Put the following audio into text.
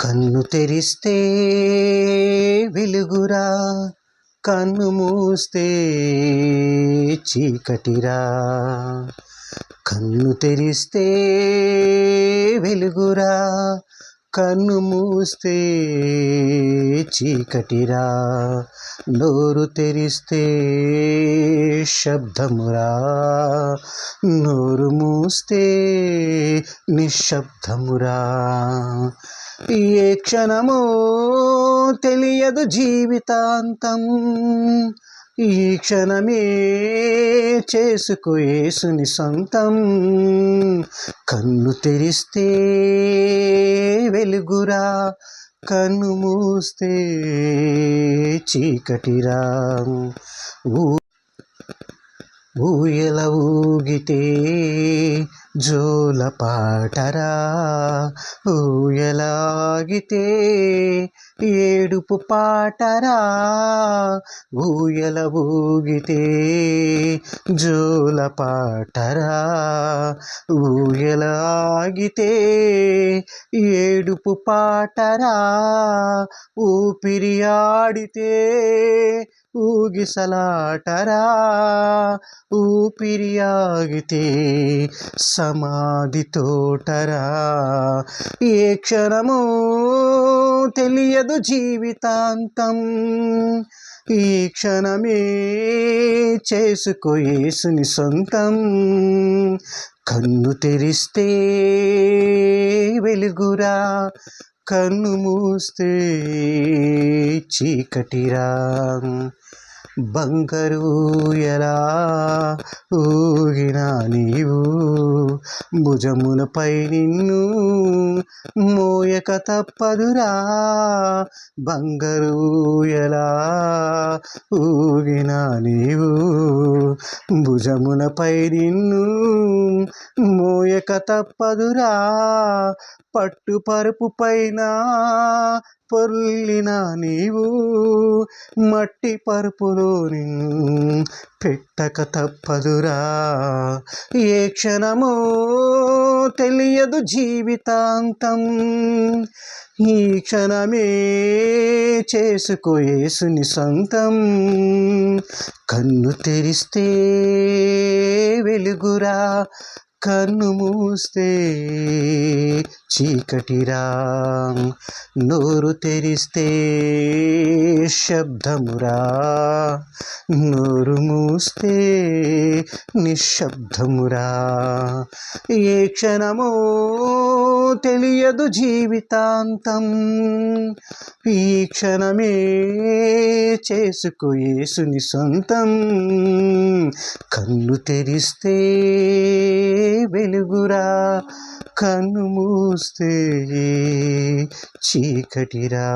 కన్ను తెరిస్తే వెలుగురా, కన్ను మూస్తే చీకటిరా. కన్ను తెరిస్తే వెలుగురా, కన్ను మూస్తే చీకటిరా. నోరు తెరిస్తే శబ్దమురా, నోరు మూస్తే నిశ్శబ్దమురా. ఏ క్షణమో తెలియదు జీవితాంతం, ఈ క్షణమే చేసుకో యేసుని సొంతం. కన్ను తెరిస్తే వెలుగురా, కన్ను మూస్తే చీకటిరా. ఊయల ఊగితే జోల పాటరా, ఊయలాగితే ఏడుపు పాటరా. ఊయల ఊగితే జోల పాటరా, ఊయలాగితే ఏడుపు పాటరా. ఊపిరి ఆడితే ఊగిసలాటరా, ఊపిరి ఆగితే సమాధి తోటరా. ఏ క్షణమో తెలియదు జీవితాంతం, ఈ క్షణమే చేసుకో యేసుని సొంతం. కన్ను తెరిస్తే వెలుగురా, కన్ను మూస్తే చీకటిరా. బంగారు ఎలా ఊగినా నీవు, భుజములపై నిన్ను మోయక తప్పదురా. బంగారు ఎలా ఊగినా నీవు, భుజములపై నిన్ను మోయక తప్పదురా. పట్టు పరుపు పైన పొర్లిన నీవు, మట్టి పరుపులో నిన్ను పెట్టక తప్పదురా. ఏ క్షణమో తెలియదు జీవితాంతం, ఈ క్షణమే చేసుకో యేసుని సొంతం. కన్ను తెరిస్తే వెలుగురా, కన్ను మూస్తే చీకటిరా. నోరు తెరిస్తే శబ్దమురా, నోరు మూస్తే నిశ్శబ్దమురా. ఏ క్షణమో తెలియదు జీవితాంతం, ఈ క్షణమే చేసుకో యేసుని సొంతం. కన్ను తెరిస్తే వెలుగురా, కన్ను మూస్తే చీకటిరా.